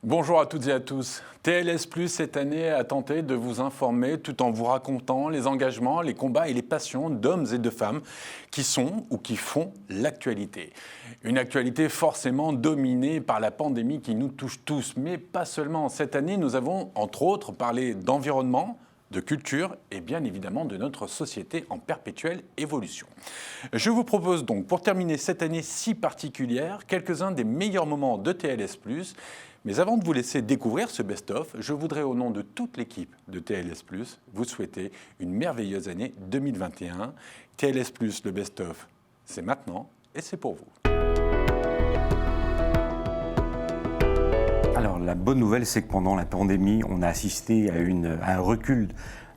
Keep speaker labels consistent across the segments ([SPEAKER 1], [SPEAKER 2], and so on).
[SPEAKER 1] Bonjour à toutes et à tous. TLS+, cette année, a tenté de vous informer tout en vous racontant les engagements, les combats et les passions d'hommes et de femmes qui sont ou qui font l'actualité. Une actualité forcément dominée par la pandémie qui nous touche tous, mais pas seulement. Cette année, nous avons, entre autres, parlé d'environnement, de culture et bien évidemment de notre société en perpétuelle évolution. Je vous propose donc, pour terminer cette année si particulière, quelques-uns des meilleurs moments de TLS+. Mais avant de vous laisser découvrir ce best-of, je voudrais au nom de toute l'équipe de TLS+, vous souhaiter une merveilleuse année 2021. TLS+, le best-of, c'est maintenant et c'est pour vous.
[SPEAKER 2] Alors la bonne nouvelle, c'est que pendant la pandémie, on a assisté à un recul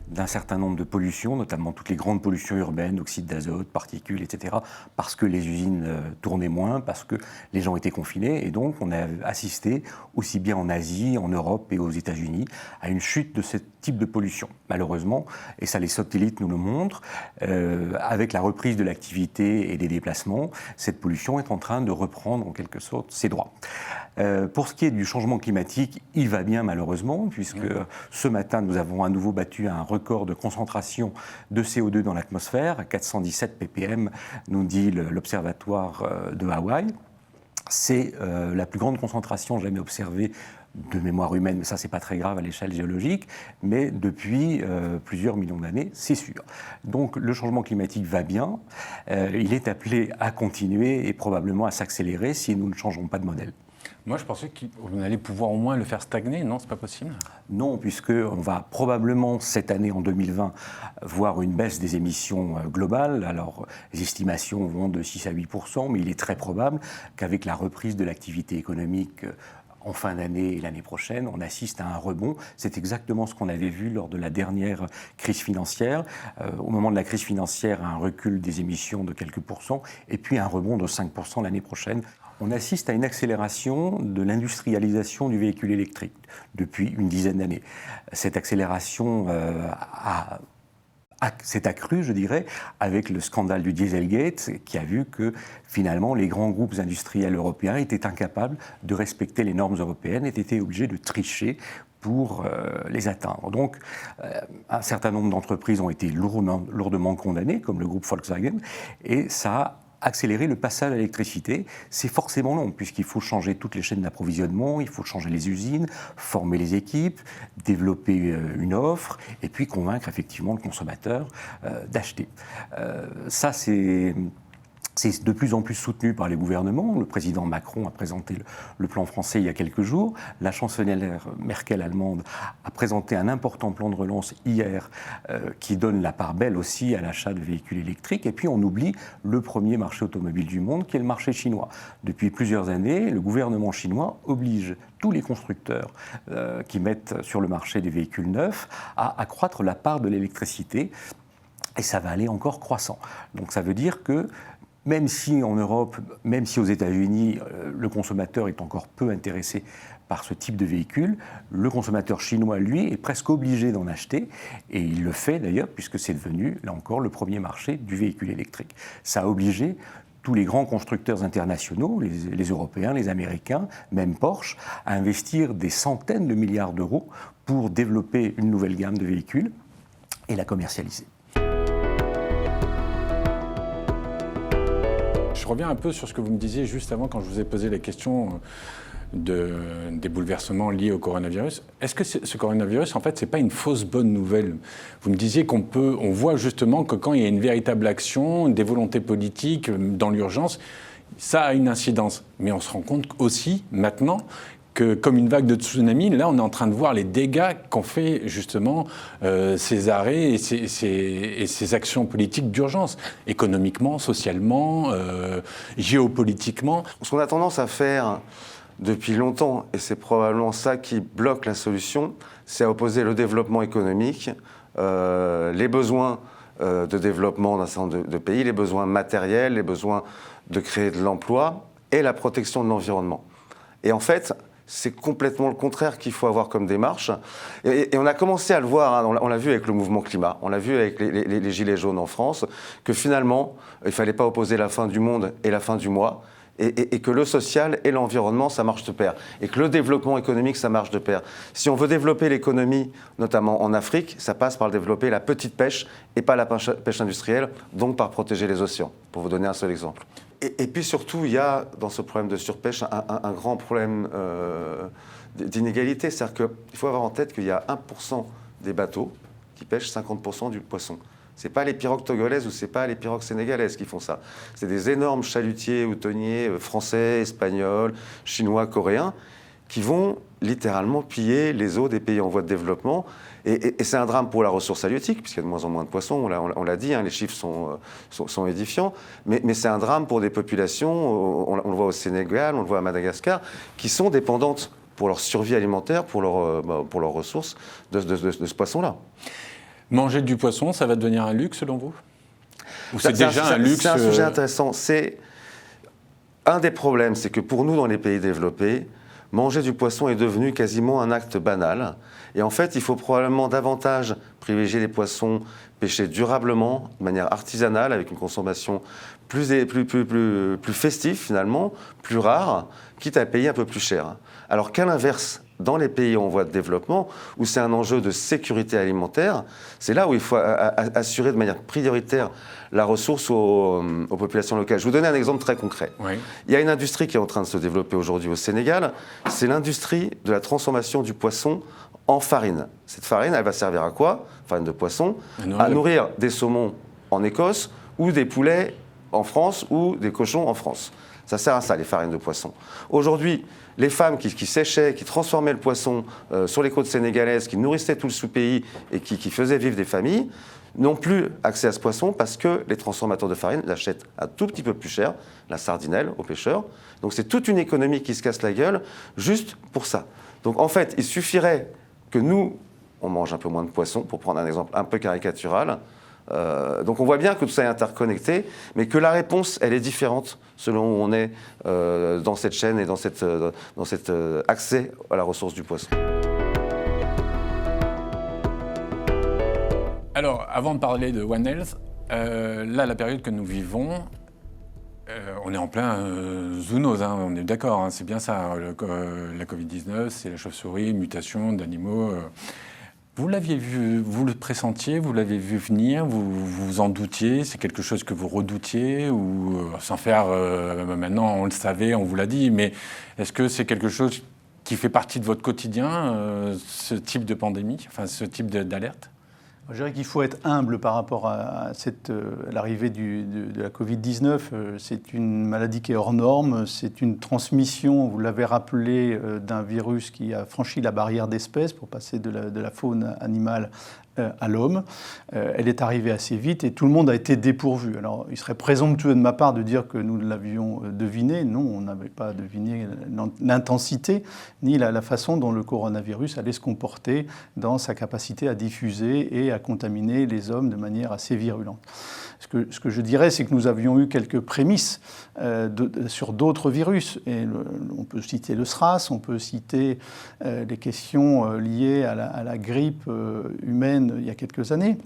[SPEAKER 2] d'un certain nombre de pollutions, notamment toutes les grandes pollutions urbaines, oxyde d'azote, particules, etc., parce que les usines tournaient moins, parce que les gens étaient confinés. Et donc, on a assisté, aussi bien en Asie, en Europe et aux États-Unis, à une chute de ce type de pollution. Malheureusement, et ça les satellites nous le montrent, avec la reprise de l'activité et des déplacements, cette pollution est en train de reprendre en quelque sorte ses droits. Pour ce qui est du changement climatique, il va bien malheureusement, puisque ce matin, nous avons à nouveau battu un record de concentration de CO2 dans l'atmosphère, 417 ppm, nous dit l'Observatoire de Hawaï. C'est la plus grande concentration jamais observée de mémoire humaine, mais ça, c'est pas très grave à l'échelle géologique, mais depuis plusieurs millions d'années, c'est sûr. Donc, le changement climatique va bien. Il est appelé à continuer et probablement à s'accélérer si nous ne changeons pas de modèle.
[SPEAKER 1] Moi, je pensais qu'on allait pouvoir au moins le faire stagner. Non, c'est pas possible.
[SPEAKER 2] Non, puisqu'on va probablement, cette année, en 2020, voir une baisse des émissions globales. Alors, les estimations vont de 6 à 8%, mais il est très probable qu'avec la reprise de l'activité économique en fin d'année et l'année prochaine, on assiste à un rebond. C'est exactement ce qu'on avait vu lors de la dernière crise financière. Au moment de la crise financière, un recul des émissions de quelques pourcents, et puis un rebond de 5% l'année prochaine. On assiste à une accélération de l'industrialisation du véhicule électrique depuis une dizaine d'années. Cette accélération s'est accrue, je dirais, avec le scandale du Dieselgate, qui a vu que, finalement, les grands groupes industriels européens étaient incapables de respecter les normes européennes et étaient obligés de tricher pour les atteindre. Donc, un certain nombre d'entreprises ont été lourdement condamnées, comme le groupe Volkswagen, et ça a accélérer le passage à l'électricité, c'est forcément long, puisqu'il faut changer toutes les chaînes d'approvisionnement, il faut changer les usines, former les équipes, développer une offre, et puis convaincre effectivement le consommateur d'acheter. Ça, c'est de plus en plus soutenu par les gouvernements. Le président Macron a présenté le plan français il y a quelques jours. La chancelière Merkel allemande a présenté un important plan de relance hier qui donne la part belle aussi à l'achat de véhicules électriques. Et puis on oublie le premier marché automobile du monde qui est le marché chinois. Depuis plusieurs années, le gouvernement chinois oblige tous les constructeurs qui mettent sur le marché des véhicules neufs à accroître la part de l'électricité. Et ça va aller encore croissant. Donc ça veut dire que même si en Europe, même si aux États-Unis, le consommateur est encore peu intéressé par ce type de véhicule, le consommateur chinois, lui, est presque obligé d'en acheter, et il le fait d'ailleurs, puisque c'est devenu, là encore, le premier marché du véhicule électrique. Ça a obligé tous les grands constructeurs internationaux, les Européens, les Américains, même Porsche, à investir des centaines de milliards d'euros pour développer une nouvelle gamme de véhicules et la commercialiser.
[SPEAKER 1] Je reviens un peu sur ce que vous me disiez juste avant quand je vous ai posé la question des bouleversements liés au coronavirus. Est-ce que ce coronavirus, en fait, c'est pas une fausse bonne nouvelle? Vous me disiez on voit justement que quand il y a une véritable action, des volontés politiques dans l'urgence, ça a une incidence. Mais on se rend compte aussi maintenant que, comme une vague de tsunami, là, on est en train de voir les dégâts qu'ont fait justement ces arrêts et ces actions politiques d'urgence, économiquement, socialement, géopolitiquement.
[SPEAKER 3] Ce qu'on a tendance à faire depuis longtemps, et c'est probablement ça qui bloque la solution, c'est à opposer le développement économique, les besoins de développement d'un certain nombre de pays, les besoins matériels, les besoins de créer de l'emploi et la protection de l'environnement. Et en fait, c'est complètement le contraire qu'il faut avoir comme démarche. Et on a commencé à le voir, hein, on l'a vu avec le mouvement climat, on l'a vu avec les gilets jaunes en France, que finalement, il ne fallait pas opposer la fin du monde et la fin du mois. et que le social et l'environnement, ça marche de pair, et que le développement économique, ça marche de pair. Si on veut développer l'économie, notamment en Afrique, ça passe par développer la petite pêche et pas la pêche industrielle, donc par protéger les océans, pour vous donner un seul exemple. Et puis surtout, il y a dans ce problème de surpêche un grand problème d'inégalité, c'est-à-dire qu'il faut avoir en tête qu'il y a 1% des bateaux qui pêchent 50% du poisson. Ce n'est pas les pirogues togolaises ou ce n'est pas les pirogues sénégalaises qui font ça. C'est des énormes chalutiers ou tonniers français, espagnols, chinois, coréens qui vont littéralement piller les eaux des pays en voie de développement. Et c'est un drame pour la ressource halieutique, puisqu'il y a de moins en moins de poissons, on l'a dit, hein, les chiffres sont édifiants, mais c'est un drame pour des populations, on le voit au Sénégal, on le voit à Madagascar, qui sont dépendantes pour leur survie alimentaire, pour leurs ressources de ce poisson-là.
[SPEAKER 1] Manger du poisson, ça va devenir un luxe selon vous? Ou c'est déjà un luxe?
[SPEAKER 3] C'est un sujet intéressant. Un des problèmes, c'est que pour nous, dans les pays développés, manger du poisson est devenu quasiment un acte banal. Et en fait, il faut probablement davantage privilégier les poissons pêchés durablement, de manière artisanale, avec une consommation plus festive finalement, plus rare, quitte à payer un peu plus cher. Alors qu'à l'inverse, dans les pays en voie de développement, où c'est un enjeu de sécurité alimentaire, c'est là où il faut assurer de manière prioritaire la ressource aux populations locales. Je vais vous donner un exemple très concret. Oui. Il y a une industrie qui est en train de se développer aujourd'hui au Sénégal, c'est l'industrie de la transformation du poisson en farine. Cette farine, elle va servir à quoi? Farine de poisson, à nourrir des saumons en Écosse, ou des poulets en France, ou des cochons en France. Ça sert à ça, les farines de poisson. Aujourd'hui, les femmes qui séchaient, qui transformaient le poisson sur les côtes sénégalaises, qui nourrissaient tout le sous-pays et qui faisaient vivre des familles, n'ont plus accès à ce poisson parce que les transformateurs de farine l'achètent un tout petit peu plus cher, la sardinelle, aux pêcheurs. Donc c'est toute une économie qui se casse la gueule juste pour ça. Donc en fait, il suffirait que nous, on mange un peu moins de poisson, pour prendre un exemple un peu caricatural. Donc on voit bien que tout ça est interconnecté, mais que la réponse, elle est différente selon où on est dans cette chaîne et dans cet accès à la ressource du poisson.
[SPEAKER 1] Alors, avant de parler de One Health, là, la période que nous vivons, on est en plein zoonose, hein, on est d'accord, hein, c'est bien ça, la Covid-19, c'est la chauve-souris, mutation d'animaux. Vous l'aviez vu, vous le pressentiez, vous l'avez vu venir, vous vous en doutiez, c'est quelque chose que vous redoutiez, ou sans faire, maintenant on le savait, on vous l'a dit, mais est-ce que c'est quelque chose qui fait partie de votre quotidien, ce type de pandémie, enfin ce type d'alerte?
[SPEAKER 4] Je dirais qu'il faut être humble par rapport à l'arrivée de la Covid-19. C'est une maladie qui est hors norme, c'est une transmission, vous l'avez rappelé, d'un virus qui a franchi la barrière d'espèces pour passer de la faune animale à l'homme. Elle est arrivée assez vite et tout le monde a été dépourvu. Alors, il serait présomptueux de ma part de dire que nous l'avions deviné. Non, on n'avait pas deviné l'intensité ni la façon dont le coronavirus allait se comporter dans sa capacité à diffuser et à contaminer les hommes de manière assez virulente. Ce que je dirais, c'est que nous avions eu quelques prémices sur d'autres virus. Et on peut citer le SRAS, on peut citer les questions liées à la grippe humaine il y a quelques années.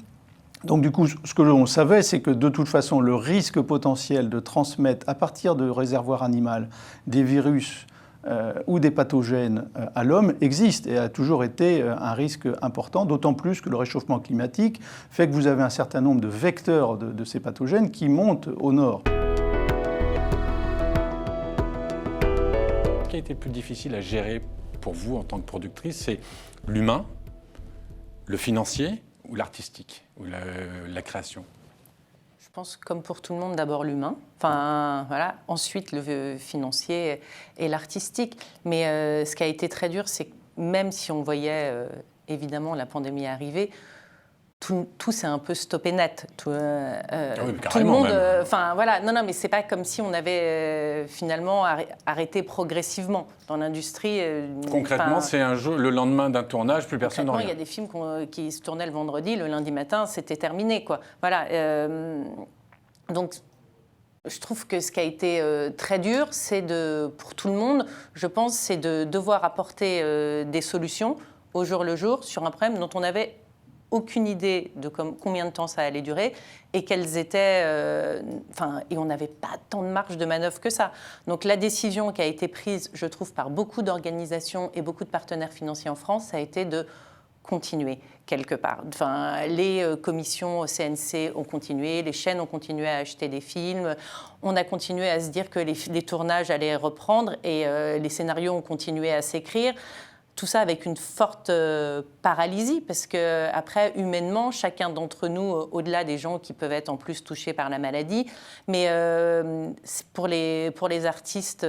[SPEAKER 4] Donc du coup, ce que l'on savait, c'est que de toute façon, le risque potentiel de transmettre à partir de réservoirs animaux des virus ou des pathogènes à l'homme existe et a toujours été un risque important, d'autant plus que le réchauffement climatique fait que vous avez un certain nombre de vecteurs de ces pathogènes qui montent au nord.
[SPEAKER 1] Ce qui a été plus difficile à gérer pour vous en tant que productrice, c'est l'humain, le financier ou l'artistique, ou la création?
[SPEAKER 5] Je pense, comme pour tout le monde, d'abord l'humain, enfin, voilà. Ensuite le financier et l'artistique. Mais ce qui a été très dur, c'est que même si on voyait évidemment la pandémie arriver, tout s'est un peu stoppé net. Tout le monde, enfin voilà, non, mais c'est pas comme si on avait finalement arrêté progressivement dans l'industrie.
[SPEAKER 1] Concrètement, c'est un jour, le lendemain d'un tournage, plus personne n'en revient.
[SPEAKER 5] Il y a des films qui se tournaient le vendredi, le lundi matin, c'était terminé, quoi. Voilà. Donc, je trouve que ce qui a été très dur, c'est pour tout le monde, je pense, c'est de devoir apporter des solutions au jour le jour sur un problème dont on avait aucune idée de combien de temps ça allait durer et quelles étaient... et on n'avait pas tant de marge de manœuvre que ça. Donc la décision qui a été prise, je trouve, par beaucoup d'organisations et beaucoup de partenaires financiers en France, ça a été de continuer quelque part. Enfin, les commissions au CNC ont continué, les chaînes ont continué à acheter des films, on a continué à se dire que les tournages allaient reprendre et les scénarios ont continué à s'écrire. Tout ça avec une forte paralysie, parce qu'après, humainement, chacun d'entre nous, au-delà des gens qui peuvent être en plus touchés par la maladie, mais pour les artistes,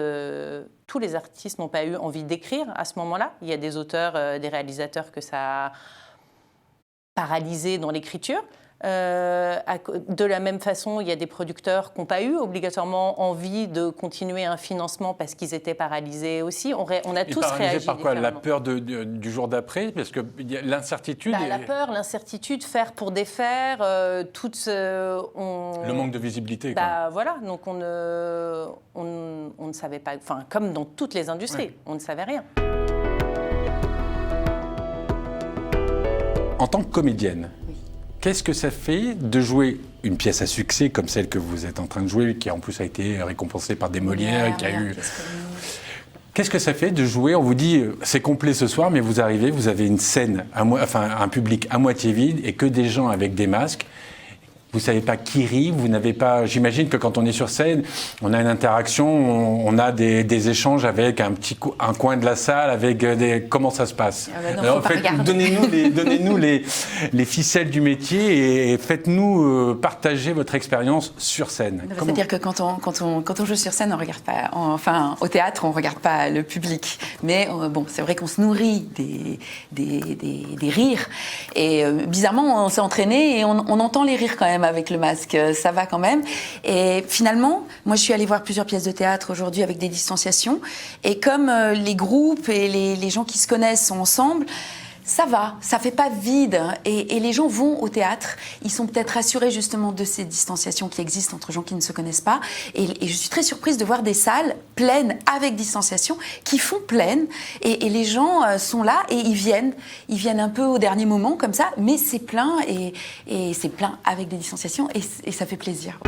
[SPEAKER 5] tous les artistes n'ont pas eu envie d'écrire à ce moment-là. Il y a des auteurs, des réalisateurs que ça a paralysé dans l'écriture. De la même façon, il y a des producteurs qui n'ont pas eu obligatoirement envie de continuer un financement parce qu'ils étaient paralisés aussi. On a tous réagi
[SPEAKER 1] par quoi? La peur du jour d'après? Parce que l'incertitude...
[SPEAKER 5] La peur, l'incertitude, faire pour défaire,
[SPEAKER 1] le manque de visibilité.
[SPEAKER 5] Voilà, donc on ne savait pas... Enfin, comme dans toutes les industries, on ne savait rien.
[SPEAKER 1] En tant que comédienne, qu'est-ce que ça fait de jouer une pièce à succès comme celle que vous êtes en train de jouer, qui en plus a été récompensée par des Molières, qui a eu... Qu'est-ce que ça fait de jouer? On vous dit, c'est complet ce soir, mais vous arrivez, vous avez une scène, un public à moitié vide et que des gens avec des masques. Vous ne savez pas qui rit, vous n'avez pas... J'imagine que quand on est sur scène, on a une interaction, on a des échanges avec un coin de la salle, avec des... Comment ça se passe? Alors, donnez-nous les ficelles du métier et faites-nous partager votre expérience sur scène.
[SPEAKER 6] C'est-à-dire que quand on joue sur scène, on regarde pas... au théâtre, on ne regarde pas le public. Mais c'est vrai qu'on se nourrit des rires. Et bizarrement, on s'est entraîné et on entend les rires quand même avec le masque, ça va quand même. Et finalement, moi je suis allée voir plusieurs pièces de théâtre aujourd'hui avec des distanciations, et comme les groupes et les gens qui se connaissent sont ensemble, ça va, ça fait pas vide, et les gens vont au théâtre, ils sont peut-être rassurés justement de ces distanciations qui existent entre gens qui ne se connaissent pas, et je suis très surprise de voir des salles pleines avec distanciation, qui font pleines, et les gens sont là et ils viennent un peu au dernier moment comme ça, mais c'est plein, et c'est plein avec des distanciations, et ça fait plaisir.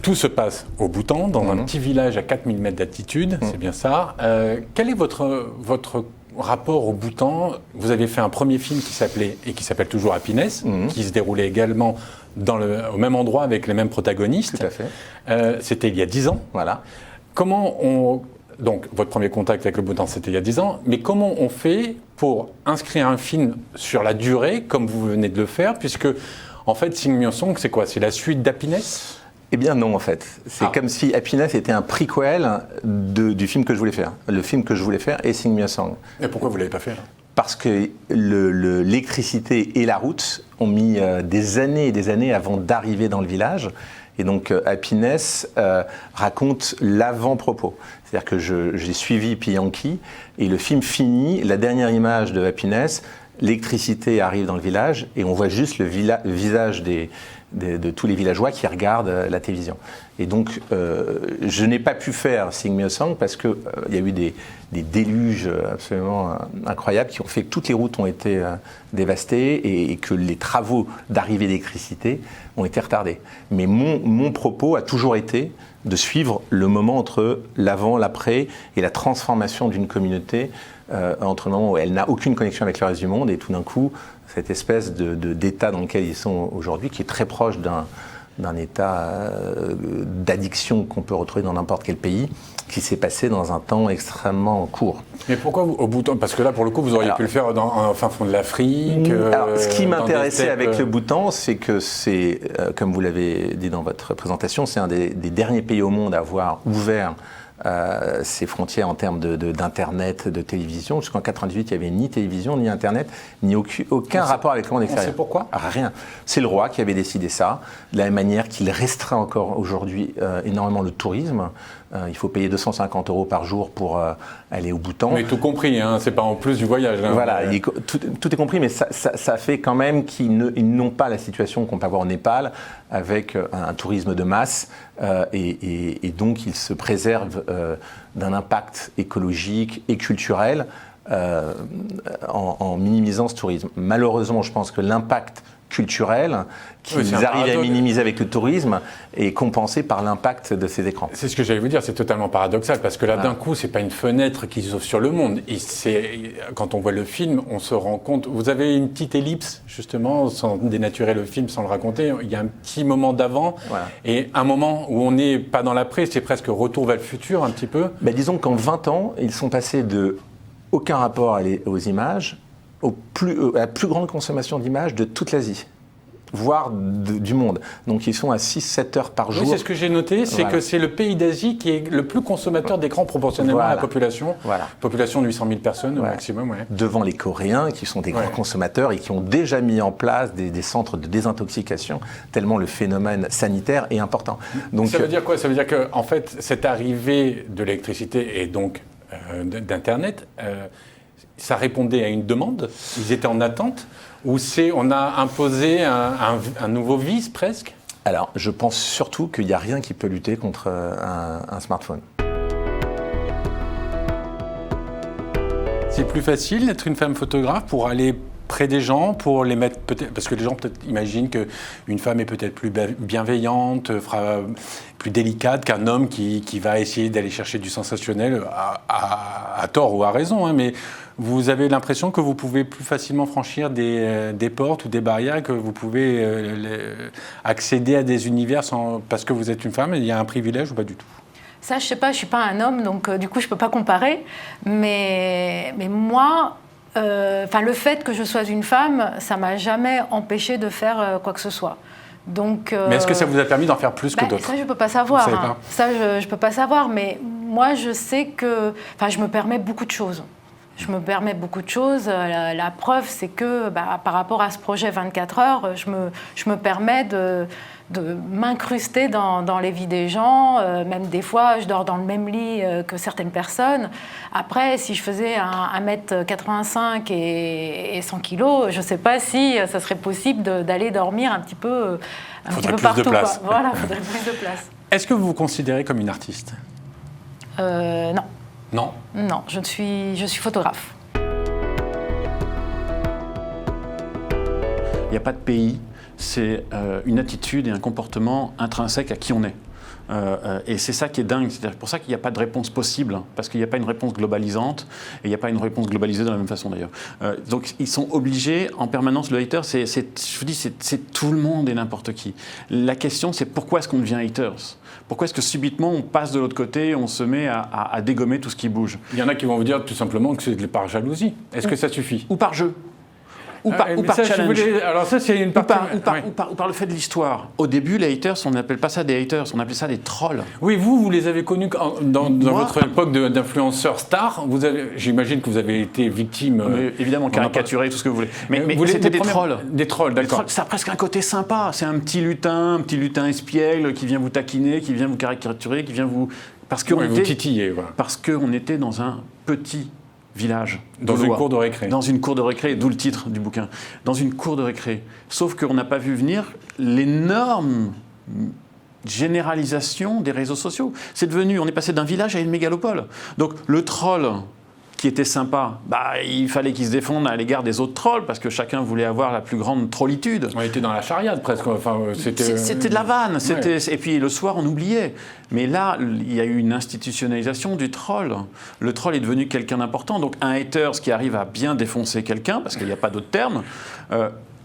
[SPEAKER 1] Tout se passe au Bhoutan, dans un petit village à 4000 mètres d'altitude, c'est bien ça. Quel est votre rapport au Bhoutan? Vous avez fait un premier film qui s'appelle toujours Happiness, qui se déroulait également au même endroit avec les mêmes protagonistes.
[SPEAKER 7] Tout à fait.
[SPEAKER 1] C'était il y a 10 ans.
[SPEAKER 7] Voilà.
[SPEAKER 1] Donc, votre premier contact avec le Bhoutan, c'était il y a 10 ans, mais comment on fait pour inscrire un film sur la durée, comme vous venez de le faire, puisque, en fait, Sing Me a Song, c'est quoi? C'est la suite d'Happiness?
[SPEAKER 7] Eh bien non, en fait. C'est comme si Happiness était un prequel du film que je voulais faire. Le film que je voulais faire est Sing Me a Song.
[SPEAKER 1] Et pourquoi vous ne l'avez pas fait?
[SPEAKER 7] Parce que l'électricité et la route ont mis des années et des années avant d'arriver dans le village. Et donc Happiness raconte l'avant-propos. C'est-à-dire que j'ai suivi Piyanki, et le film finit, la dernière image de Happiness, l'électricité arrive dans le village et on voit juste le visage de tous les villageois qui regardent la télévision. Et donc, je n'ai pas pu faire Sing Me a Song parce qu'il y a eu des déluges absolument incroyables qui ont fait que toutes les routes ont été dévastées et que les travaux d'arrivée d'électricité ont été retardés. Mais mon propos a toujours été de suivre le moment entre l'avant, l'après et la transformation d'une communauté entre le moment où elle n'a aucune connexion avec le reste du monde et tout d'un coup, cette espèce d'état dans lequel ils sont aujourd'hui, qui est très proche d'un état d'addiction qu'on peut retrouver dans n'importe quel pays, qui s'est passé dans un temps extrêmement court.
[SPEAKER 1] Mais pourquoi au Bhoutan? Parce que là, pour le coup, vous auriez pu le faire en fin fond de l'Afrique.
[SPEAKER 7] Alors, ce qui m'intéressait avec le Bhoutan, c'est que c'est, comme vous l'avez dit dans votre présentation, c'est un des derniers pays au monde à avoir ouvert ses frontières en termes d'Internet, de télévision. Jusqu'en 1998, il n'y avait ni télévision, ni Internet, ni aucun rapport avec le monde extérieur.
[SPEAKER 1] On sait pourquoi?
[SPEAKER 7] Rien. C'est le roi qui avait décidé ça, de la même manière qu'il restreint encore aujourd'hui énormément le tourisme. Il faut payer 250 € par jour pour aller au Bhoutan.
[SPEAKER 1] Mais tout compris, hein, c'est pas en plus du voyage. Hein,
[SPEAKER 7] voilà, tout est compris, mais ça fait quand même qu'ils n'ont pas la situation qu'on peut avoir au Népal, avec un tourisme de masse, et donc ils se préservent d'un impact écologique et culturel en minimisant ce tourisme. Malheureusement, je pense que l'impact culturel qu'ils arrivent à minimiser avec le tourisme est compensé par l'impact de ces écrans.
[SPEAKER 1] C'est ce que j'allais vous dire, c'est totalement paradoxal, parce que là, d'un coup, c'est pas une fenêtre qui s'ouvre sur le monde. Quand on voit le film, on se rend compte... Vous avez une petite ellipse, justement, sans dénaturer le film, sans le raconter. Il y a un petit moment d'avant, et un moment où on n'est pas dans l'après, c'est presque retour vers le futur, un petit peu.
[SPEAKER 7] Disons qu'en 20 ans, ils sont passés de aucun rapport aux images à la plus grande consommation d'images de toute l'Asie, voire du monde. Donc ils sont à 6-7 heures par jour.
[SPEAKER 1] Oui, c'est ce que j'ai noté, c'est que c'est le pays d'Asie qui est le plus consommateur d'écran proportionnellement à la population. Population de 800 000 personnes au maximum.
[SPEAKER 7] Devant les Coréens, qui sont des grands consommateurs et qui ont déjà mis en place des centres de désintoxication, tellement le phénomène sanitaire est important. Donc,
[SPEAKER 1] ça veut dire quoi? Ça veut dire que, en fait, cette arrivée de l'électricité et donc d'Internet, ça répondait à une demande? Ils étaient en attente? Ou on a imposé un nouveau vice presque?
[SPEAKER 7] Alors, je pense surtout qu'il n'y a rien qui peut lutter contre un smartphone.
[SPEAKER 1] C'est plus facile d'être une femme photographe pour aller près des gens, pour les mettre peut-être, parce que les gens peut-être imaginent qu'une femme est peut-être plus bienveillante, plus délicate qu'un homme qui va essayer d'aller chercher du sensationnel à tort ou à raison, hein, mais vous avez l'impression que vous pouvez plus facilement franchir des portes ou des barrières, que vous pouvez accéder à des univers parce que vous êtes une femme, et il y a un privilège ou pas du tout?
[SPEAKER 8] Ça, je sais pas, je suis pas un homme, donc du coup, je peux pas comparer. Mais moi, le fait que je sois une femme, ça m'a jamais empêché de faire quoi que ce soit. Donc,
[SPEAKER 1] mais est-ce que ça vous a permis d'en faire plus que d'autres?
[SPEAKER 8] Ça, je peux pas savoir.
[SPEAKER 1] Vous savez pas.
[SPEAKER 8] Ça, je peux pas savoir. Mais moi, je sais que, je me permets beaucoup de choses. La preuve, c'est que par rapport à ce projet 24 heures, je me permets de m'incruster dans les vies des gens. Même des fois, je dors dans le même lit que certaines personnes. Après, si je faisais 1m85 et 100 kg, je ne sais pas si ça serait possible d'aller dormir un petit peu partout. Voilà, il faudrait plus de place.
[SPEAKER 1] Est-ce que vous vous considérez comme une artiste?
[SPEAKER 8] Non.
[SPEAKER 1] Non?
[SPEAKER 8] Non, je suis photographe.
[SPEAKER 9] Il n'y a pas de pays, c'est une attitude et un comportement intrinsèque à qui on est. Et c'est ça qui est dingue, c'est pour ça qu'il n'y a pas de réponse possible, parce qu'il n'y a pas une réponse globalisante, et il n'y a pas une réponse globalisée de la même façon d'ailleurs. Donc ils sont obligés en permanence, le hater, je vous dis, c'est tout le monde et n'importe qui. La question, c'est pourquoi est-ce qu'on devient haters? Pourquoi est-ce que subitement on passe de l'autre côté, on se met à dégommer tout ce qui bouge?
[SPEAKER 1] Il y en a qui vont vous dire tout simplement que c'est par jalousie. Est-ce que ça suffit?
[SPEAKER 9] Ou par jeu. Ou par challenge.
[SPEAKER 1] Alors ça, c'est une partie...
[SPEAKER 9] Ou par le fait de l'histoire. Au début, les haters, on n'appelle pas ça des haters, on appelait ça des trolls.
[SPEAKER 1] Oui, vous les avez connus dans votre époque d'influenceurs stars. J'imagine que vous avez été victime...
[SPEAKER 9] évidemment, caricaturé, tout ce que vous voulez. Mais c'était des trolls.
[SPEAKER 1] Des trolls, d'accord.
[SPEAKER 9] Ça a presque un côté sympa. C'est un petit lutin espiègle qui vient vous taquiner, qui vient vous caricaturer, qui vient vous...
[SPEAKER 1] vous titiller. Voilà.
[SPEAKER 9] Parce qu'on était dans un petit village.
[SPEAKER 1] Dans une cour de récré.
[SPEAKER 9] Dans une cour de récré, d'où le titre du bouquin. Dans une cour de récré. Sauf qu'on n'a pas vu venir l'énorme généralisation des réseaux sociaux. On est passé d'un village à une mégalopole. Donc le troll qui était sympa, il fallait qu'il se défende à l'égard des autres trolls, parce que chacun voulait avoir la plus grande trollitude.
[SPEAKER 1] On était dans la charriade presque.
[SPEAKER 9] C'était de la vanne. Et puis le soir, on oubliait. Mais là, il y a eu une institutionnalisation du troll. Le troll est devenu quelqu'un d'important. Donc un hater, qui arrive à bien défoncer quelqu'un, parce qu'il n'y a pas d'autre terme,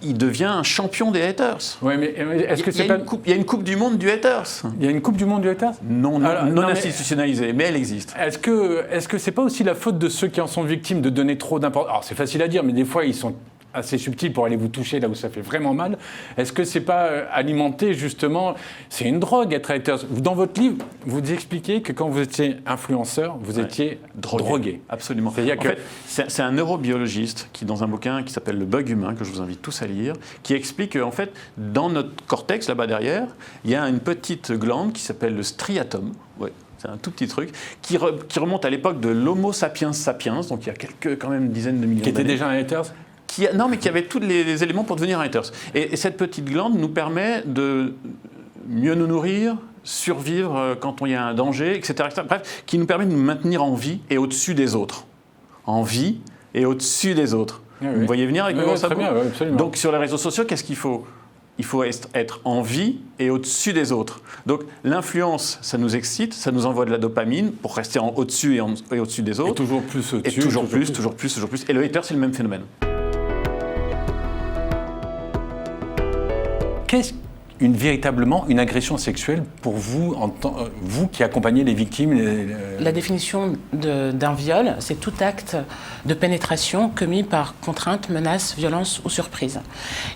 [SPEAKER 9] il devient un champion des haters.
[SPEAKER 1] Oui, mais est-ce que
[SPEAKER 9] il y a une coupe du monde du haters.
[SPEAKER 1] Il y a une coupe du monde du haters?
[SPEAKER 9] Non institutionnalisée, mais elle existe.
[SPEAKER 1] Est-ce que c'est pas aussi la faute de ceux qui en sont victimes de donner trop d'importance? Alors c'est facile à dire, mais des fois ils sont assez subtils pour aller vous toucher là où ça fait vraiment mal. Est-ce que c'est pas alimenté justement? C'est une drogue être haters. Dans votre livre, vous expliquez que quand vous étiez influenceur, vous étiez drogué.
[SPEAKER 9] Absolument. C'est un neurobiologiste qui, dans un bouquin qui s'appelle Le Bug Humain, que je vous invite tous à lire, qui explique qu'en fait, dans notre cortex, là-bas derrière, il y a une petite glande qui s'appelle le striatum. Ouais. C'est un tout petit truc qui remonte à l'époque de l'Homo sapiens sapiens, donc il y a quand même dizaines de millions d'années.
[SPEAKER 1] Qui était déjà un haters?
[SPEAKER 9] Non, mais qui avait tous les éléments pour devenir un haters. Et cette petite glande nous permet de mieux nous nourrir, survivre quand il y a un danger, etc. Bref, qui nous permet de nous maintenir en vie et au-dessus des autres. en vie et au-dessus des autres.
[SPEAKER 1] Oui,
[SPEAKER 9] Vous me voyez venir avec
[SPEAKER 1] oui,
[SPEAKER 9] le
[SPEAKER 1] très bien, oui, absolument.
[SPEAKER 9] Donc sur les réseaux sociaux, qu'est-ce qu'il faut ? Il faut être en vie et au-dessus des autres. Donc l'influence, ça nous excite, ça nous envoie de la dopamine pour rester au-dessus et au-dessus des autres.
[SPEAKER 1] Et toujours plus au-dessus.
[SPEAKER 9] Et toujours plus. Et le hater, c'est le même phénomène.
[SPEAKER 1] Qu'est-ce véritablement une agression sexuelle pour vous, vous qui accompagnez les victimes
[SPEAKER 10] La définition d'un viol, c'est tout acte de pénétration commis par contrainte, menace, violence ou surprise.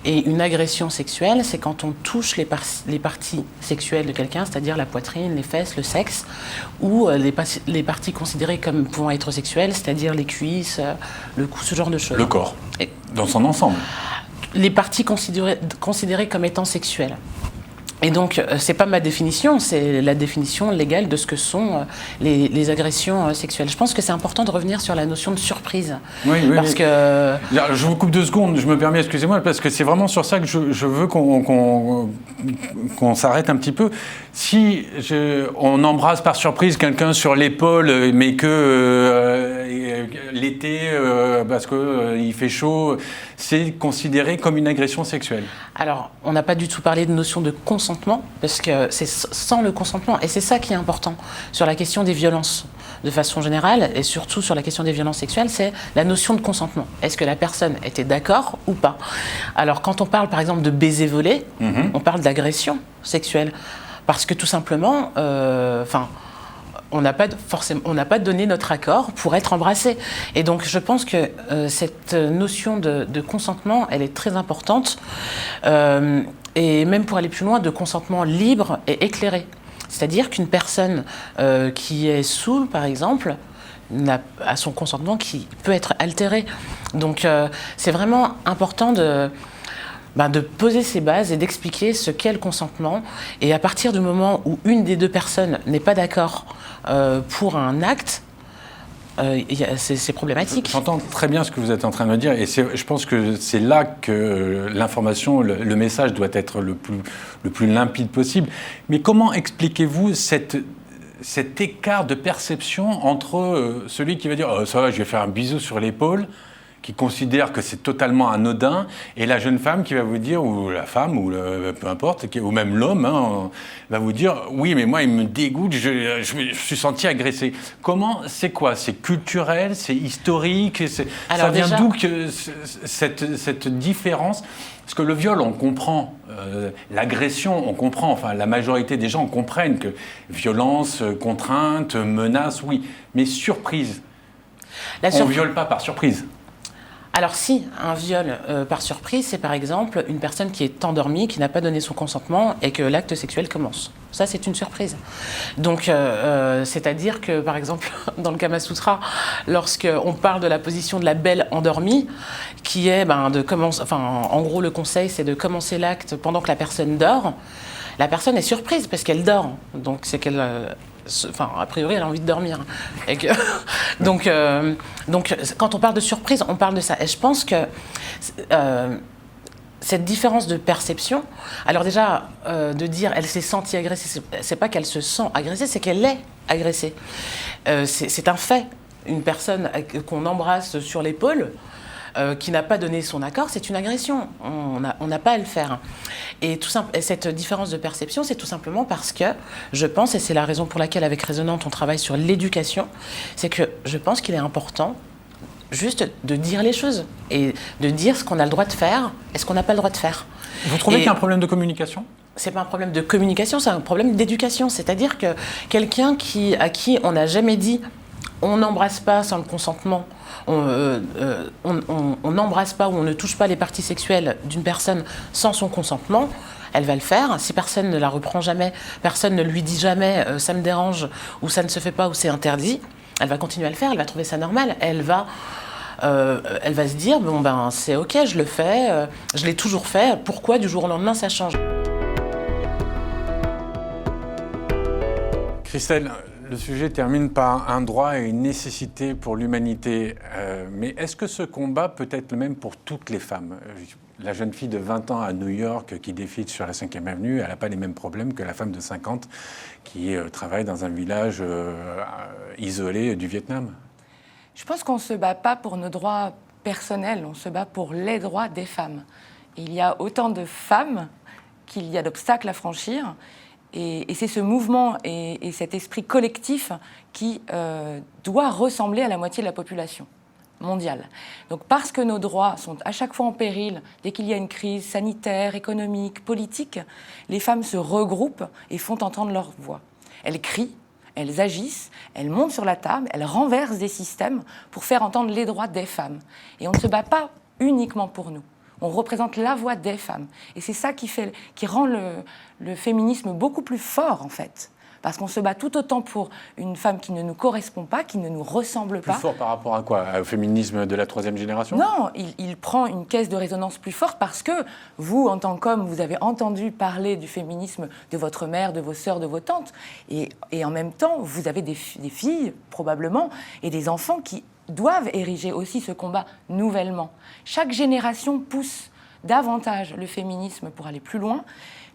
[SPEAKER 10] Et une agression sexuelle, c'est quand on touche les parties sexuelles de quelqu'un, c'est-à-dire la poitrine, les fesses, le sexe, ou les parties considérées comme pouvant être sexuelles, c'est-à-dire les cuisses, le cou, ce genre de choses.
[SPEAKER 1] Le corps, dans son ensemble.
[SPEAKER 10] Les parties considérées comme étant sexuelles. Et donc, c'est pas ma définition, c'est la définition légale de ce que sont les agressions sexuelles. Je pense que c'est important de revenir sur la notion de surprise.
[SPEAKER 1] Oui,
[SPEAKER 10] parce que...
[SPEAKER 1] Je vous coupe 2 secondes, je me permets, excusez-moi, parce que c'est vraiment sur ça que je veux qu'on s'arrête un petit peu. Si on embrasse par surprise quelqu'un sur l'épaule, mais que l'été, parce qu'il fait chaud, c'est considéré comme une agression sexuelle.
[SPEAKER 10] Alors, on n'a pas du tout parlé de notion de consentement, parce que c'est sans le consentement, et c'est ça qui est important sur la question des violences, de façon générale, et surtout sur la question des violences sexuelles, c'est la notion de consentement. Est-ce que la personne était d'accord ou pas ? Alors, quand on parle, par exemple, de baiser volé, on parle d'agression sexuelle, parce que tout simplement, on n'a pas donné notre accord pour être embrassé. Et donc, je pense que cette notion de consentement, elle est très importante. Et même pour aller plus loin, de consentement libre et éclairé. C'est-à-dire qu'une personne qui est saoule, par exemple, a son consentement qui peut être altéré. Donc, c'est vraiment important de poser ses bases et d'expliquer ce qu'est le consentement. Et à partir du moment où une des deux personnes n'est pas d'accord pour un acte, c'est problématique.
[SPEAKER 1] J'entends très bien ce que vous êtes en train de me dire, et je pense que c'est là que l'information, le message doit être le plus limpide possible. Mais comment expliquez-vous cet écart de perception entre celui qui va dire « ça va, je vais faire un bisou sur l'épaule », qui considère que c'est totalement anodin, et la jeune femme qui va vous dire, ou la femme, ou peu importe, ou même l'homme, va vous dire « oui, mais moi, il me dégoûte, je suis senti agressé ». Comment, c'est quoi ? C'est culturel, c'est historique, ça vient d'où que cette différence ? Parce que le viol, on comprend, l'agression, on comprend, enfin la majorité des gens comprennent que violence, contrainte, menace, oui, mais surprise, on ne viole pas par surprise.
[SPEAKER 10] Alors si, un viol par surprise, c'est par exemple une personne qui est endormie, qui n'a pas donné son consentement et que l'acte sexuel commence. Ça, c'est une surprise. Donc, c'est-à-dire que, par exemple, dans le Kama Sutra, lorsqu'on parle de la position de la belle endormie, qui est de commencer... Enfin, en gros, le conseil, c'est de commencer l'acte pendant que la personne dort. La personne est surprise parce qu'elle dort. Donc, c'est qu'elle... a priori, elle a envie de dormir. Et que, donc, quand on parle de surprise, on parle de ça. Et je pense que cette différence de perception, alors déjà, de dire elle s'est sentie agressée, c'est pas qu'elle se sent agressée, c'est qu'elle est agressée. C'est un fait. Une personne qu'on embrasse sur l'épaule, qui n'a pas donné son accord, c'est une agression. On n'a pas à le faire. Et cette différence de perception, c'est tout simplement parce que je pense, et c'est la raison pour laquelle avec Résonante on travaille sur l'éducation, c'est que je pense qu'il est important juste de dire les choses et de dire ce qu'on a le droit de faire et ce qu'on n'a pas le droit de faire.
[SPEAKER 1] Vous trouvez qu'il y a un problème de communication ?
[SPEAKER 10] C'est pas un problème de communication, c'est un problème d'éducation. C'est-à-dire que quelqu'un à qui on n'a jamais dit on n'embrasse pas sans le consentement, on n'embrasse pas ou on ne touche pas les parties sexuelles d'une personne sans son consentement, elle va le faire. Si personne ne la reprend jamais, personne ne lui dit jamais ça me dérange ou ça ne se fait pas ou c'est interdit, elle va continuer à le faire, elle va trouver ça normal, elle va se dire c'est ok, je le fais, je l'ai toujours fait, pourquoi du jour au lendemain ça change ?
[SPEAKER 1] Christelle, le sujet termine par un droit et une nécessité pour l'humanité. Mais est-ce que ce combat peut être le même pour toutes les femmes ? La jeune fille de 20 ans à New York qui défile sur la 5e avenue, elle n'a pas les mêmes problèmes que la femme de 50 qui travaille dans un village isolé du Vietnam.
[SPEAKER 6] Je pense qu'on ne se bat pas pour nos droits personnels, on se bat pour les droits des femmes. Et il y a autant de femmes qu'il y a d'obstacles à franchir. Et c'est ce mouvement et cet esprit collectif qui doit ressembler à la moitié de la population mondiale. Donc parce que nos droits sont à chaque fois en péril, dès qu'il y a une crise sanitaire, économique, politique, les femmes se regroupent et font entendre leur voix. Elles crient, elles agissent, elles montent sur la table, elles renversent des systèmes pour faire entendre les droits des femmes. Et on ne se bat pas uniquement pour nous. On représente la voix des femmes. Et c'est ça qui rend le féminisme beaucoup plus fort, en fait. Parce qu'on se bat tout autant pour une femme qui ne nous correspond pas, qui ne nous ressemble pas.
[SPEAKER 1] Plus fort par rapport à quoi? Au féminisme de la troisième génération?
[SPEAKER 6] Non, il prend une caisse de résonance plus forte parce que vous, en tant qu'homme, vous avez entendu parler du féminisme de votre mère, de vos sœurs, de vos tantes. Et en même temps, vous avez des filles, probablement, et des enfants qui doivent ériger aussi ce combat nouvellement. Chaque génération pousse davantage le féminisme pour aller plus loin.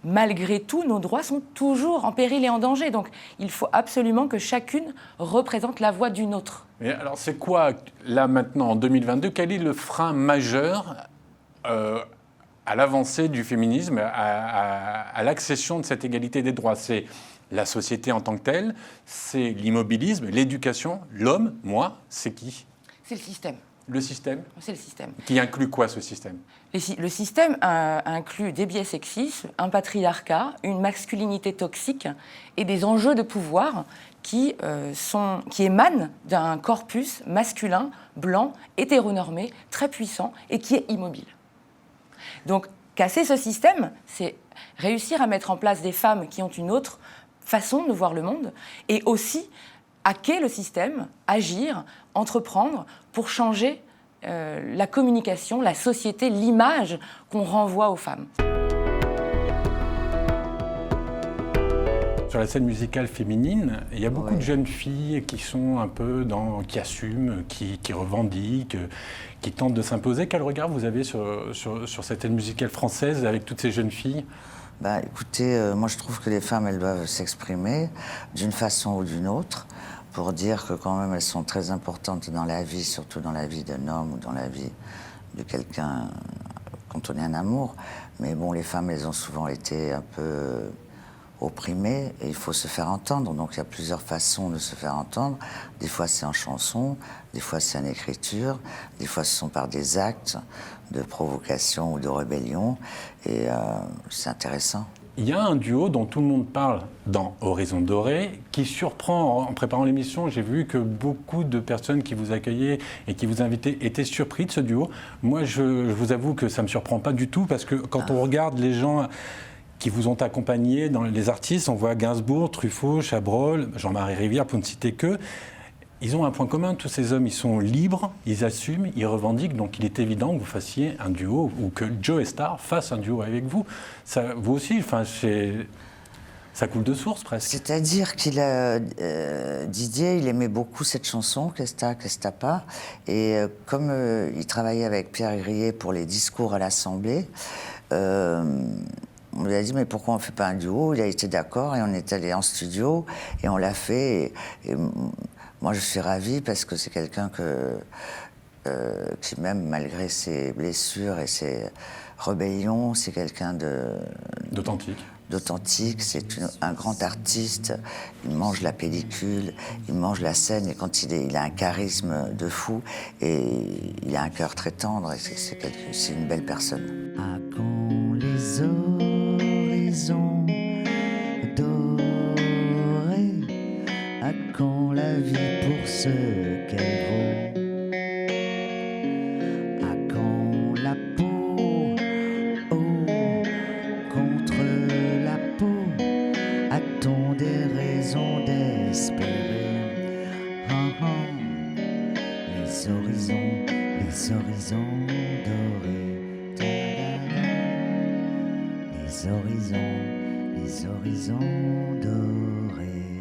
[SPEAKER 6] Malgré tout, nos droits sont toujours en péril et en danger. Donc, il faut absolument que chacune représente la voix d'une autre.
[SPEAKER 1] Mais alors, c'est quoi, là, maintenant, en 2022, quel est le frein majeur à l'avancée du féminisme, à l'accession de cette égalité des droits? C'est la société en tant que telle, c'est l'immobilisme, l'éducation, l'homme, moi, c'est qui?
[SPEAKER 6] C'est le système.
[SPEAKER 1] Le système?
[SPEAKER 6] C'est le système.
[SPEAKER 1] Qui inclut quoi, ce système?
[SPEAKER 6] Le système inclut des biais sexistes, un patriarcat, une masculinité toxique et des enjeux de pouvoir qui émanent d'un corpus masculin, blanc, hétéronormé, très puissant et qui est immobile. Donc, casser ce système, c'est réussir à mettre en place des femmes qui ont une autre façon de voir le monde et aussi hacker le système, agir, entreprendre pour changer la communication, la société, l'image qu'on renvoie aux femmes.
[SPEAKER 1] Sur la scène musicale féminine, il y a beaucoup de jeunes filles qui sont un peu qui assument, qui revendiquent, qui tentent de s'imposer. Quel regard vous avez sur cette scène musicale française avec toutes ces jeunes filles?
[SPEAKER 11] Bah, écoutez, moi je trouve que les femmes, elles doivent s'exprimer d'une façon ou d'une autre pour dire que quand même elles sont très importantes dans la vie, surtout dans la vie d'un homme ou dans la vie de quelqu'un quand on est en amour. Mais bon, les femmes, elles ont souvent été un peu opprimées et il faut se faire entendre. Donc il y a plusieurs façons de se faire entendre. Des fois c'est en chanson, des fois c'est en écriture, des fois ce sont par des actes de provocation ou de rébellion. Et c'est intéressant.
[SPEAKER 1] Il y a un duo dont tout le monde parle dans Horizon Doré qui surprend. En préparant l'émission, j'ai vu que beaucoup de personnes qui vous accueillaient et qui vous invitaient étaient surpris de ce duo. Moi, je vous avoue que ça ne me surprend pas du tout parce que quand on regarde les gens qui vous ont accompagné, dans les artistes, on voit Gainsbourg, Truffaut, Chabrol, Jean-Marie Rivière, pour ne citer que. Ils ont un point commun, tous ces hommes, ils sont libres, ils assument, ils revendiquent, donc il est évident que vous fassiez un duo, ou que Joe Star fasse un duo avec vous. Ça, vous aussi, enfin, ça coule de source presque.
[SPEAKER 11] C'est-à-dire qu'il a, Didier, il aimait beaucoup cette chanson, Qu'est-ce pas, et comme il travaillait avec Pierre Grillet pour les discours à l'Assemblée, on lui a dit mais pourquoi on ne fait pas un duo? Il a été d'accord et on est allé en studio et on l'a fait. Et moi, je suis ravie parce que c'est quelqu'un qui, même malgré ses blessures et ses rébellions, c'est quelqu'un d'authentique. C'est un grand artiste. Il mange la pellicule, il mange la scène et quand il a un charisme de fou et il a un cœur très tendre et c'est une belle personne.
[SPEAKER 12] À quand les horizons dorés, à quand la vie pour ce qu'elle vaut, à quand la peau contre la peau, a-t-on des raisons d'espérer? Les horizons dorés, les horizons dorés.